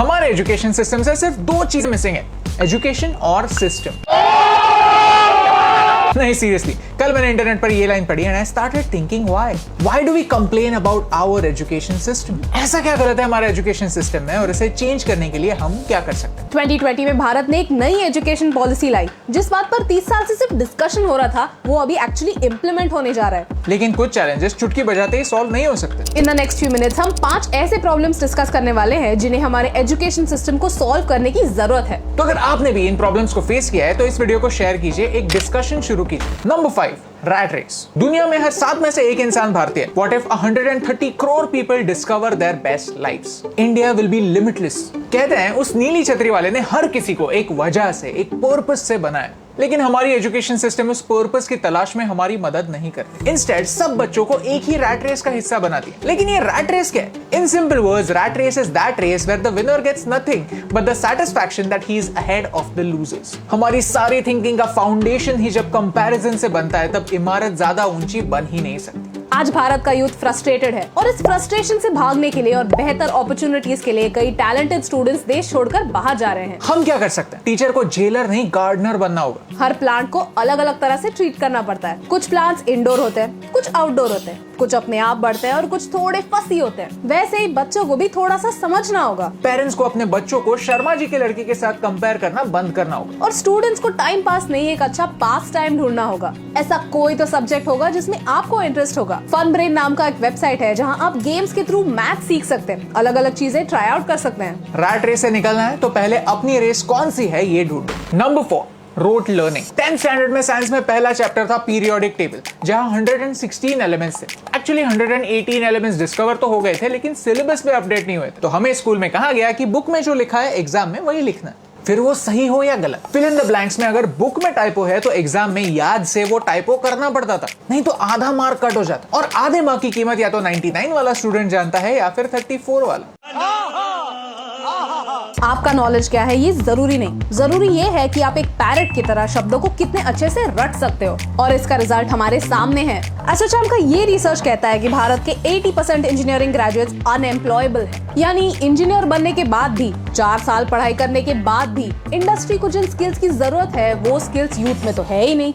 हमारे education system से सिर्फ दो चीजें मिसिंग है, एजुकेशन और सिस्टम। नहीं सीरियसली, कल मैंने इंटरनेट पर ये लाइन पढ़ी and I started thinking why do we complain about our education system. ऐसा क्या गलत है हमारे एजुकेशन सिस्टम में और इसे चेंज करने के लिए हम क्या कर सकते हैं। 2020 में भारत ने एक नई एजुकेशन पॉलिसी लाई, जिस बात पर 30 साल से सिर्फ डिस्कशन हो रहा था वो अभी एक्चुअली इम्प्लीमेंट होने जा रहा है। लेकिन कुछ चैलेंजेस चुटकी बजाते ही सॉल्व नहीं हो सकते। In the next few minutes हम 5 ऐसे प्रॉब्लम्स डिस्कस करने वाले हैं जिन्हें हमारे एजुकेशन सिस्टम को सॉल्व करने की जरूरत है। तो अगर आपने भी इन प्रॉब्लम्स को फेस किया है तो इस वीडियो को शेयर कीजिए, एक डिस्कशन शुरू कीजिए। Number 5, rat race. दुनिया में हर 7 में से एक इंसान भारतीय है। What if 130 crore people discover their best lives? India will be limitless। कहते हैं उस नीली छतरी वाले ने हर किसी को एक वजह से, एक पर्पस से बनाया, लेकिन हमारी एजुकेशन सिस्टम उस पर्पस की तलाश में हमारी मदद नहीं करती। इंस्टेड सब बच्चों को एक ही रैट रेस का हिस्सा बनाती है। लेकिन ये रैट रेस क्या है? In simple words, rat race is that race where the winner gets nothing but the satisfaction that he is ahead of the losers. हमारी सारी थिंकिंग का फाउंडेशन ही जब कंपैरिजन से बनता है तब इमारत ज्यादा ऊंची बन ही नहीं सकती। आज भारत का यूथ फ्रस्ट्रेटेड है और इस फ्रस्ट्रेशन से भागने के लिए और बेहतर अपॉर्चुनिटीज के लिए कई टैलेंटेड स्टूडेंट्स देश छोड़कर बाहर जा रहे हैं। हम क्या कर सकते हैं? टीचर को जेलर नहीं गार्डनर बनना होगा। हर प्लांट को अलग अलग तरह से ट्रीट करना पड़ता है। कुछ प्लांट्स इंडोर होते हैं, कुछ आउटडोर होते हैं, कुछ अपने आप बढ़ते हैं और कुछ थोड़े फसी होते हैं। वैसे ही बच्चों को भी थोड़ा सा समझना होगा। पेरेंट्स को अपने बच्चों को शर्मा जी के लड़की के साथ कंपेयर करना बंद करना होगा। और स्टूडेंट्स को टाइम पास नहीं, एक अच्छा पास टाइम ढूंढना होगा। ऐसा कोई तो सब्जेक्ट होगा जिसमें आपको इंटरेस्ट होगा। फन ब्रेन नाम का एक वेबसाइट है जहां आप गेम्स के थ्रू मैथ सीख सकते हैं, अलग अलग चीजें ट्राई आउट कर सकते हैं। रैट रेस से निकलना है तो पहले अपनी रेस कौन सी है ये ढूंढो। Number 4, rote learning. 10th standard में साइंस में पहला चैप्टर था पीरियोडिक टेबल, जहां 116 एलिमेंट्स थे। एक्चुअली 118 एलिमेंट्स डिस्कवर तो हो गए थे लेकिन सिलेबस में अपडेट नहीं हुए थे। तो हमें स्कूल में कहा गया कि बुक में जो लिखा है एग्जाम में वही लिखना है, फिर वो सही हो या गलत। फिल इन द ब्लैंक्स में अगर बुक में टाइपो है तो एग्जाम में याद से वो टाइपो करना पड़ता था, नहीं तो आधा मार्क कट हो जाता। और आधे मार्क की कीमत या तो 99 वाला स्टूडेंट जानता है या फिर 34 वाला। आपका नॉलेज क्या है ये जरूरी नहीं, जरूरी ये है कि आप एक पैरेट की तरह शब्दों को कितने अच्छे से रट सकते हो। और इसका रिजल्ट हमारे सामने है। एसोचैम का ये रिसर्च कहता है कि भारत के 80% इंजीनियरिंग ग्रेजुएट्स अनएम्प्लॉयबल है, यानी इंजीनियर बनने के बाद भी, 4 साल पढ़ाई करने के बाद भी इंडस्ट्री को जिन स्किल्स की जरूरत है वो स्किल्स यूथ में तो है ही नहीं।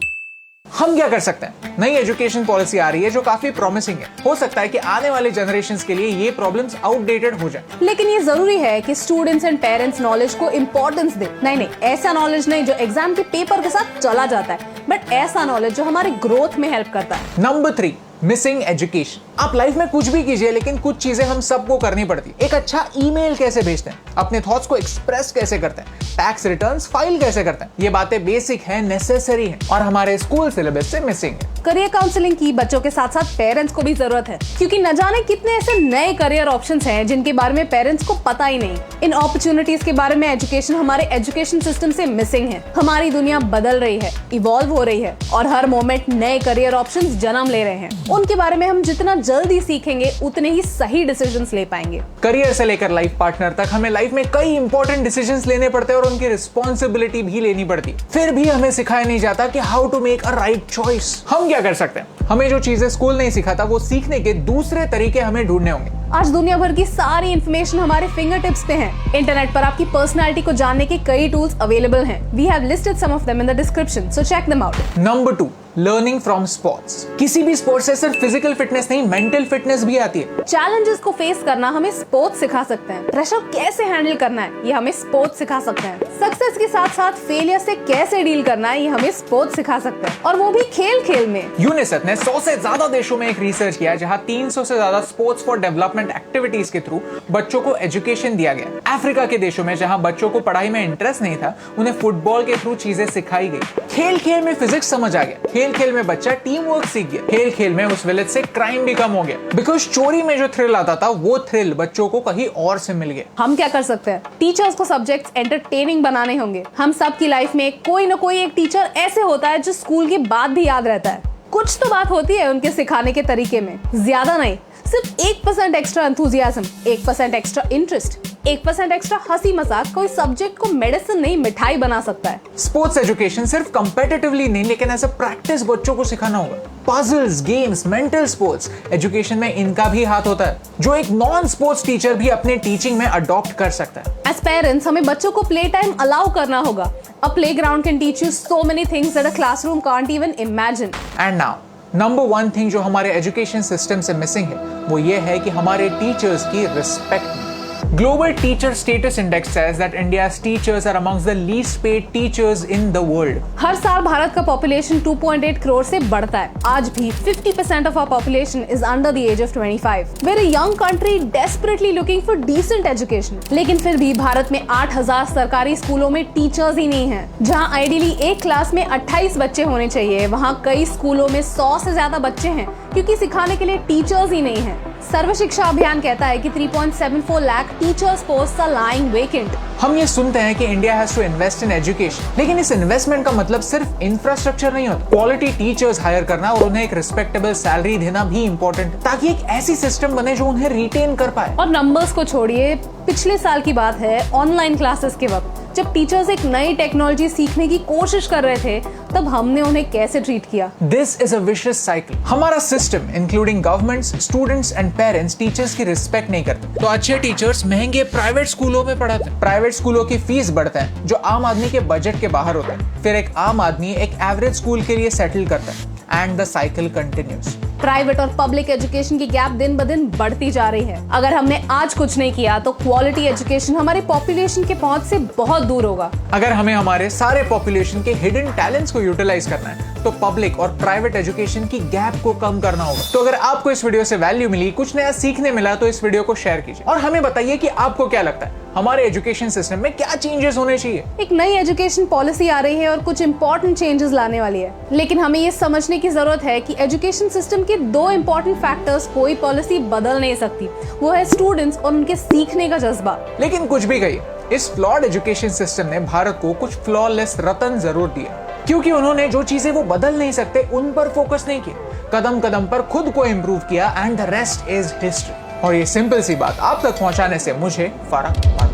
हम क्या कर सकते हैं? नई एजुकेशन पॉलिसी आ रही है जो काफी प्रॉमिसिंग है। हो सकता है कि आने वाले जनरेशंस के लिए ये प्रॉब्लम्स आउटडेटेड हो जाए, लेकिन ये जरूरी है कि स्टूडेंट्स एंड पेरेंट्स नॉलेज को इंपॉर्टेंस दे। नहीं, ऐसा नॉलेज नहीं जो एग्जाम के पेपर के साथ चला जाता है, बट ऐसा नॉलेज जो हमारे ग्रोथ में हेल्प करता है। Number 3, missing education. आप लाइफ में कुछ भी कीजिए लेकिन कुछ चीजें हम सबको करनी पड़ती है। एक अच्छा ईमेल कैसे भेजते हैं, अपने थॉट्स को एक्सप्रेस कैसे करते हैं, टैक्स रिटर्न्स फाइल कैसे करते हैं, ये बातें बेसिक है, नेसेसरी है और हमारे स्कूल सिलेबस से मिसिंग है। करियर काउंसलिंग की बच्चों के साथ साथ पेरेंट्स को भी जरूरत है, क्योंकि न जाने कितने ऐसे नए करियर ऑप्शंस हैं जिनके बारे में पेरेंट्स को पता ही नहीं। इन अपॉर्चुनिटीज के बारे में एजुकेशन हमारे एजुकेशन सिस्टम से मिसिंग है। हमारी दुनिया बदल रही है, इवॉल्व हो रही है और हर मोमेंट नए करियर ऑप्शंस जन्म ले रहे हैं। उनके बारे में हम जितना जल्दी सीखेंगे उतने ही सही डिसीजंस ले पाएंगे। करियर से लेकर लाइफ पार्टनर तक हमें लाइफ में कई इंपॉर्टेंट डिसीजंस लेने पड़ते हैं और उनकी रिस्पॉन्सिबिलिटी भी लेनी पड़ती है। फिर भी हमें सिखाया नहीं जाता कि how to make a right choice. हम क्या कर सकते हैं? हमें जो चीजें स्कूल नहीं सिखाता वो सीखने के दूसरे तरीके हमें ढूंढने होंगे। आज दुनिया भर की सारी इंफॉर्मेशन हमारे फिंगर टिप्स पे है। इंटरनेट पर आपकी पर्सनालिटी को जानने के कई टूल्स अवेलेबल हैं। We have listed some of them in the description, so check them out. Number 2, learning from sports. किसी भी स्पोर्ट्स से सिर्फ फिजिकल फिटनेस नहीं, मेंटल फिटनेस भी आती है। चैलेंजेस को फेस करना हमें स्पोर्ट्स सिखा सकते हैं। प्रेशर कैसे हैंडल करना है ये हमें स्पोर्ट्स सिखा सकते हैं। सक्सेस के साथ साथ फेलियर से कैसे डील करना है ये हमें स्पोर्ट्स सिखा सकते हैं, और वो भी खेल खेल में। यूनिसेफ ने 100 से ज्यादा देशों में एक रिसर्च किया जहां 300 से ज्यादा स्पोर्ट्स फॉर डेवलपमेंट एक्टिविटीज के थ्रू बच्चों को एजुकेशन दिया गया। अफ्रीका के देशों में जहां बच्चों को पढ़ाई में इंटरेस्ट नहीं था, उन्हें फुटबॉल के थ्रू चीजें सिखाई गई। खेल खेल में फिजिक्स समझ आ गया, खेल खेल में बच्चा टीम वर्क सीख गया, खेल खेल में उस विलेज से क्राइम भी कम हो गया, बिकॉज चोरी में जो थ्रिल आता था वो थ्रिल बच्चों को कहीं और से मिल गया। हम क्या कर सकते हैं? टीचर्स को सब्जेक्ट्स एंटरटेनिंग बनाने होंगे। हम सब की लाइफ में कोई ना कोई एक टीचर ऐसे होता है जो स्कूल के बाद भी याद रहता है। कुछ तो बात होती है उनके सिखाने के तरीके में, ज्यादा नहीं, सिर्फ 1% extra enthusiasm, 1% extra interest, 1% extra हंसी मजाक कोई सब्जेक्ट को मेडिसिन नहीं मिठाई बना सकता है। स्पोर्ट्स एजुकेशन सिर्फ कंपेटिटिवली नहीं लेकिन एज अ प्रैक्टिस बच्चों को सिखाना होगा। Puzzles, games, mental sports education में इनका भी हाथ होता है, जो एक नॉन स्पोर्ट्स टीचर भी अपने टीचिंग में अडॉप्ट कर सकता है। एज पेरेंट्स हमें बच्चों को प्ले टाइम अलाउ करना होगा। A playground can teach you so many things that a classroom can't even imagine. And now number 1 thing जो हमारे एजुकेशन सिस्टम से मिसिंग है वो ये है कि हमारे टीचर्स की respect. Global Teacher Status Index says that India's teachers are amongst the least paid teachers in the world. हर साल भारत का पॉपुलेशन 2.8 करोड़ से बढ़ता है। आज भी 50% of our population is under the age of 25. We're a young country desperately looking for decent education. लेकिन फिर भी भारत में 8,000 सरकारी स्कूलों में टीचर्स ही नहीं हैं। जहां आइडियली एक क्लास में 28 बच्चे होने चाहिए, वहां कई स्कूलों में 100 से ज्यादा बच्चे हैं क्योंकि सिखाने के लिए टीचर्स ही नहीं है। सर्व शिक्षा अभियान कहता है कि 3.74 lakh teachers post are lying vacant. हम ये सुनते हैं कि India has to invest in education, लेकिन इस इन्वेस्टमेंट का मतलब सिर्फ इंफ्रास्ट्रक्चर नहीं होता। क्वालिटी टीचर्स हायर करना और उन्हें एक रिस्पेक्टेबल सैलरी देना भी इंपॉर्टेंट है, ताकि एक ऐसी सिस्टम बने जो उन्हें रिटेन कर पाए। और नंबर्स को छोड़िए, पिछले साल की बात है, ऑनलाइन क्लासेस के वक्त जब टीचर्स एक नई टेक्नोलॉजी सीखने की कोशिश कर रहे थे, तब हमने उन्हें कैसे ट्रीट किया। This is a vicious cycle. हमारा system including governments, students and parents teachers की रिस्पेक्ट नहीं करते, तो अच्छे टीचर्स महंगे प्राइवेट स्कूलों में पढ़ाते हैं। प्राइवेट स्कूलों की फीस बढ़ता है जो आम आदमी के बजट के बाहर होता है। फिर एक आम आदमी एक एवरेज स्कूल के लिए सेटल करता है and the cycle continues. Private और पब्लिक एजुकेशन की गैप दिन ब दिन बढ़ती जा रही है। अगर हमने आज कुछ नहीं किया तो क्वालिटी एजुकेशन हमारी पॉपुलेशन के पहुंच से बहुत दूर होगा। अगर हमें हमारे सारे पॉपुलेशन के हिडन टैलेंट्स को यूटिलाइज करना है तो पब्लिक और प्राइवेट एजुकेशन की गैप को कम करना होगा। तो अगर आपको इस वीडियो से वैल्यू मिली, कुछ नया सीखने मिला, तो इस वीडियो को शेयर कीजिए और हमें बताइए कि आपको क्या लगता है हमारे एजुकेशन सिस्टम में क्या चेंजेस होने चाहिए। एक नई एजुकेशन पॉलिसी आ रही है और कुछ इंपॉर्टेंट चेंजेस लाने वाली है, लेकिन हमें ये समझने की जरूरत है कि एजुकेशन सिस्टम के 2 इंपॉर्टेंट फैक्टर्स कोई पॉलिसी बदल नहीं सकती। वो है स्टूडेंट्स और उनके सीखने का जज्बा। लेकिन कुछ भी कहिए, इस फ्लॉड एजुकेशन सिस्टम ने भारत को कुछ फ्लॉलेस रतन जरूर दिया, क्योंकि उन्होंने जो चीजें वो बदल नहीं सकते उन पर फोकस नहीं किया, कदम कदम पर खुद को इम्प्रूव किया and the rest is history. और ये सिंपल सी बात आप तक पहुंचाने से मुझे फर्क पड़ा।